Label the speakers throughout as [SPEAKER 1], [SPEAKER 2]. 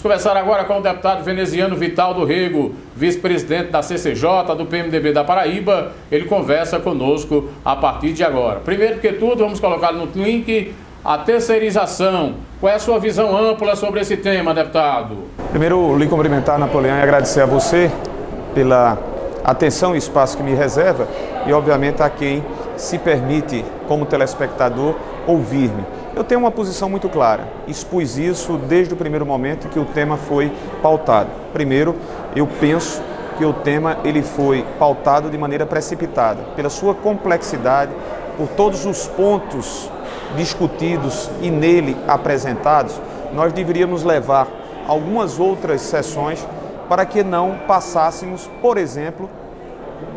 [SPEAKER 1] conversar agora com o deputado veneziano Vital do Rego, vice-presidente da CCJ, do PMDB da Paraíba. Ele conversa conosco a partir de agora. Primeiro que tudo, vamos colocar no link a terceirização. Qual é a sua visão ampla sobre esse tema, deputado?
[SPEAKER 2] Primeiro, lhe cumprimentar, Napoleão, e agradecer a você pela atenção e espaço que me reserva e, obviamente, a quem se permite, como telespectador, ouvir-me. Eu tenho uma posição muito clara, expus isso desde o primeiro momento que o tema foi pautado. Primeiro, eu penso que o tema ele foi pautado de maneira precipitada, pela sua complexidade, por todos os pontos discutidos e nele apresentados. Nós deveríamos levar algumas outras sessões para que não passássemos, por exemplo,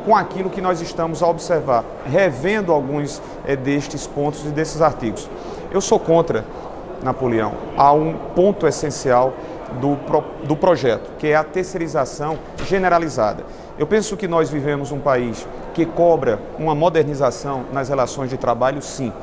[SPEAKER 2] com aquilo que nós estamos a observar, revendo alguns destes pontos e desses artigos. Eu sou contra, Napoleão, há um ponto essencial do projeto, que é a terceirização generalizada. Eu penso que nós vivemos um país que cobra uma modernização nas relações de trabalho, sim.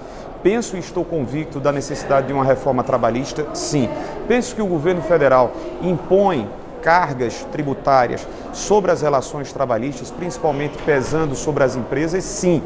[SPEAKER 2] Penso e estou convicto da necessidade de uma reforma trabalhista, sim. Penso que o governo federal impõe cargas tributárias sobre as relações trabalhistas, principalmente pesando sobre as empresas, sim.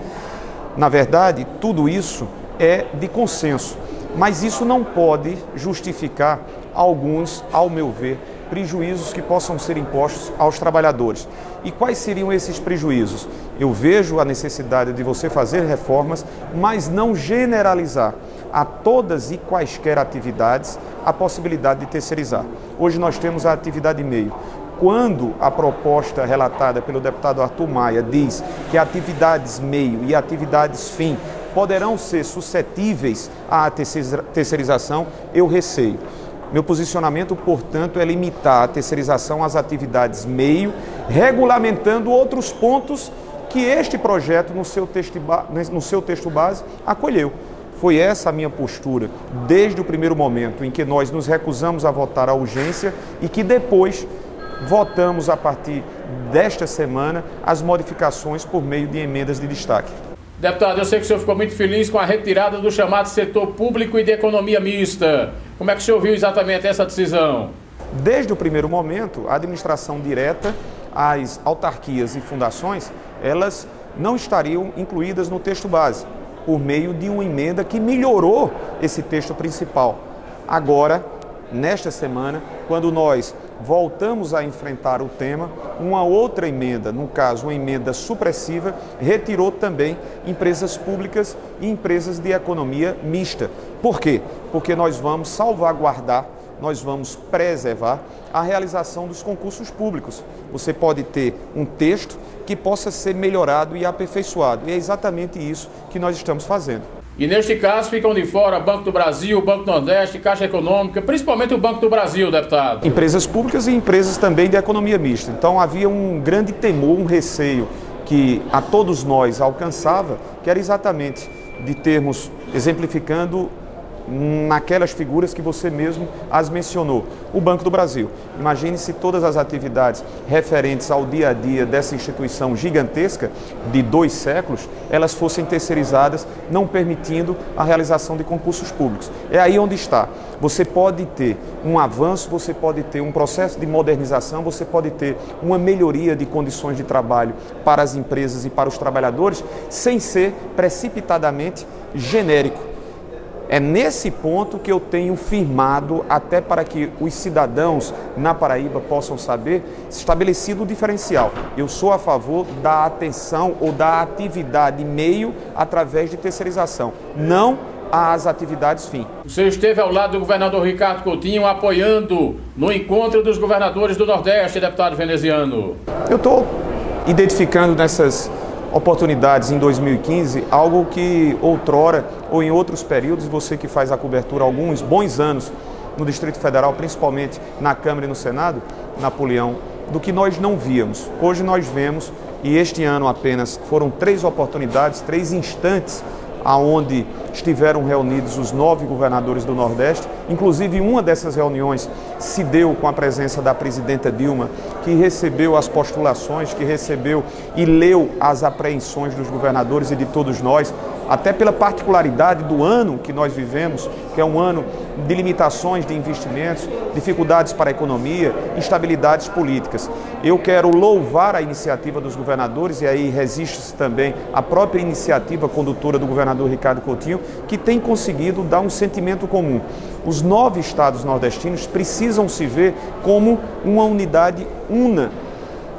[SPEAKER 2] Na verdade, tudo isso é de consenso, mas isso não pode justificar alguns, ao meu ver, prejuízos que possam ser impostos aos trabalhadores. E quais seriam esses prejuízos? Eu vejo a necessidade de você fazer reformas, mas não generalizar a todas e quaisquer atividades a possibilidade de terceirizar. Hoje nós temos a atividade meio. Quando a proposta relatada pelo deputado Arthur Maia diz que atividades meio e atividades fim poderão ser suscetíveis à terceirização, eu receio. Meu posicionamento, portanto, é limitar a terceirização às atividades meio, regulamentando outros pontos que este projeto, no seu texto base, acolheu. Foi essa a minha postura, desde o primeiro momento em que nós nos recusamos a votar a urgência e que depois votamos, a partir desta semana, as modificações por meio de emendas de destaque.
[SPEAKER 1] Deputado, eu sei que o senhor ficou muito feliz com a retirada do chamado setor público e de economia mista. Como é que o senhor viu exatamente essa decisão?
[SPEAKER 2] Desde o primeiro momento, a administração direta, as autarquias e fundações, elas não estariam incluídas no texto base, por meio de uma emenda que melhorou esse texto principal. Agora, nesta semana, quando nós voltamos a enfrentar o tema, uma outra emenda, no caso uma emenda supressiva, retirou também empresas públicas e empresas de economia mista. Por quê? Porque nós vamos salvaguardar, nós vamos preservar a realização dos concursos públicos. Você pode ter um texto que possa ser melhorado e aperfeiçoado, e é exatamente isso que nós estamos fazendo.
[SPEAKER 1] E neste caso ficam de fora Banco do Brasil, Banco do Nordeste, Caixa Econômica, principalmente o Banco do Brasil, deputado.
[SPEAKER 2] Empresas públicas e empresas também de economia mista. Então havia um grande temor, um receio que a todos nós alcançava, que era exatamente de termos, exemplificando naquelas figuras que você mesmo as mencionou, o Banco do Brasil. Imagine se todas as atividades referentes ao dia a dia dessa instituição gigantesca de 2 séculos, elas fossem terceirizadas, não permitindo a realização de concursos públicos. É aí onde está. Você pode ter um avanço, você pode ter um processo de modernização, você pode ter uma melhoria de condições de trabalho para as empresas e para os trabalhadores, sem ser precipitadamente genérico. É nesse ponto que eu tenho firmado, até para que os cidadãos na Paraíba possam saber, estabelecido o diferencial. Eu sou a favor da atenção ou da atividade meio através de terceirização, não às atividades fim.
[SPEAKER 1] O senhor esteve ao lado do governador Ricardo Coutinho apoiando no encontro dos governadores do Nordeste, deputado veneziano.
[SPEAKER 2] Eu estou identificando nessas oportunidades em 2015, algo que outrora ou em outros períodos, você que faz a cobertura há alguns bons anos no Distrito Federal, principalmente na Câmara e no Senado, Napoleão, do que nós não víamos. Hoje nós vemos, e este ano apenas foram 3 oportunidades, 3 instantes aonde estiveram reunidos os 9 governadores do Nordeste. Inclusive, uma dessas reuniões se deu com a presença da presidenta Dilma, que recebeu as postulações, que recebeu e leu as apreensões dos governadores e de todos nós, até pela particularidade do ano que nós vivemos, que é um ano de limitações de investimentos, dificuldades para a economia, instabilidades políticas. Eu quero louvar a iniciativa dos governadores, e aí resiste-se também a própria iniciativa condutora do governador Ricardo Coutinho, que tem conseguido dar um sentimento comum. Os 9 estados nordestinos precisam se ver como uma unidade una.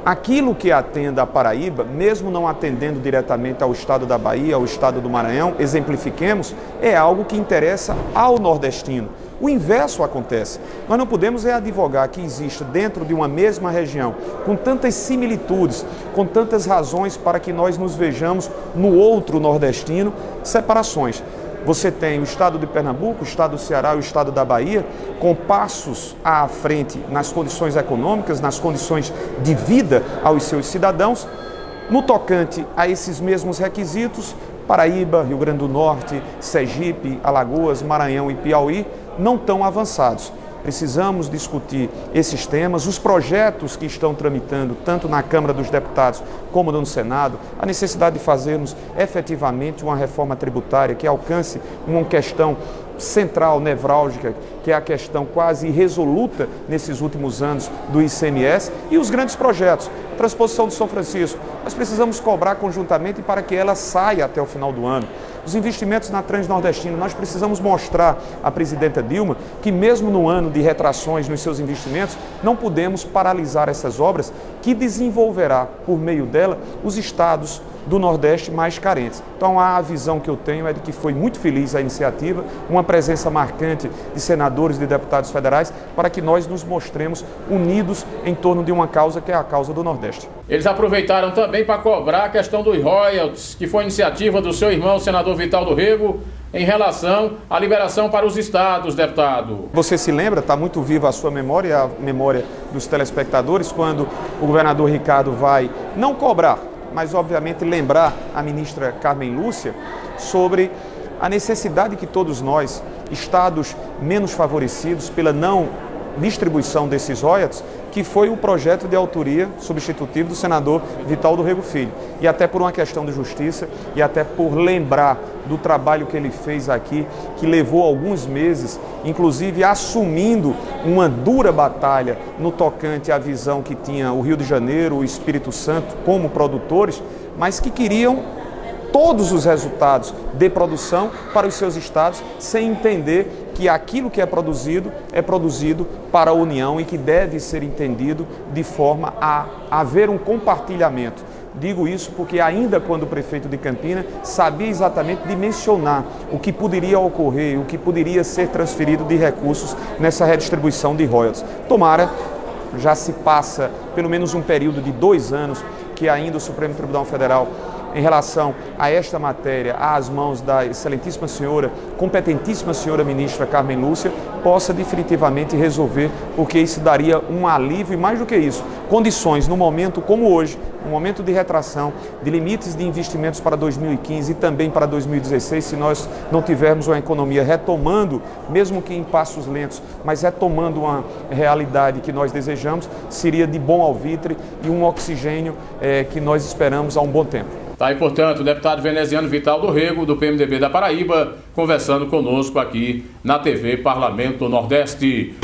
[SPEAKER 2] Aquilo que atenda a Paraíba, mesmo não atendendo diretamente ao estado da Bahia, ao estado do Maranhão, exemplifiquemos, é algo que interessa ao nordestino. O inverso acontece. Nós não podemos advogar que exista dentro de uma mesma região, com tantas similitudes, com tantas razões para que nós nos vejamos no outro nordestino, separações. Você tem o estado de Pernambuco, o estado do Ceará e o estado da Bahia, com passos à frente nas condições econômicas, nas condições de vida aos seus cidadãos. No tocante a esses mesmos requisitos, Paraíba, Rio Grande do Norte, Sergipe, Alagoas, Maranhão e Piauí não tão avançados. Precisamos discutir esses temas, os projetos que estão tramitando, tanto na Câmara dos Deputados como no Senado, a necessidade de fazermos efetivamente uma reforma tributária que alcance uma questão central, nevrálgica, que é a questão quase irresoluta nesses últimos anos do ICMS, e os grandes projetos, a transposição do São Francisco. Nós precisamos cobrar conjuntamente para que ela saia até o final do ano. Os investimentos na Transnordestina, nós precisamos mostrar à presidenta Dilma que mesmo no ano de retrações nos seus investimentos, não podemos paralisar essas obras que desenvolverá, por meio dela, os estados do Nordeste mais carentes. Então a visão que eu tenho é de que foi muito feliz a iniciativa, uma presença marcante de senadores e de deputados federais, para que nós nos mostremos unidos em torno de uma causa que é a causa do Nordeste.
[SPEAKER 1] Eles aproveitaram também para cobrar a questão dos royalties, que foi iniciativa do seu irmão, o senador Vital do Rego, em relação à liberação para os estados, deputado.
[SPEAKER 2] Você se lembra, está muito viva a sua memória e a memória dos telespectadores, quando o governador Ricardo vai não cobrar, mas obviamente lembrar a ministra Carmen Lúcia sobre a necessidade que todos nós, estados menos favorecidos pela não distribuição desses royalties, que foi o projeto de autoria substitutivo do senador Vital do Rego Filho. E até por uma questão de justiça e até por lembrar do trabalho que ele fez aqui, que levou alguns meses, inclusive assumindo uma dura batalha no tocante à visão que tinha o Rio de Janeiro, o Espírito Santo como produtores, mas que queriam todos os resultados de produção para os seus estados, sem entender que aquilo que é produzido para a União e que deve ser entendido de forma a haver um compartilhamento. Digo isso porque ainda quando o prefeito de Campina sabia exatamente dimensionar o que poderia ocorrer, o que poderia ser transferido de recursos nessa redistribuição de royalties. Tomara, já se passa pelo menos um período de 2 anos que ainda o Supremo Tribunal Federal, em relação a esta matéria, às mãos da excelentíssima senhora, competentíssima senhora ministra Carmen Lúcia, possa definitivamente resolver, porque isso daria um alívio e, mais do que isso, condições no momento como hoje, um momento de retração, de limites de investimentos para 2015 e também para 2016, se nós não tivermos uma economia retomando, mesmo que em passos lentos, mas retomando uma realidade que nós desejamos, seria de bom alvitre e um oxigênio que nós esperamos há um bom tempo.
[SPEAKER 1] Tá aí, portanto, o deputado veneziano Vital do Rego, do PMDB da Paraíba, conversando conosco aqui na TV Parlamento Nordeste.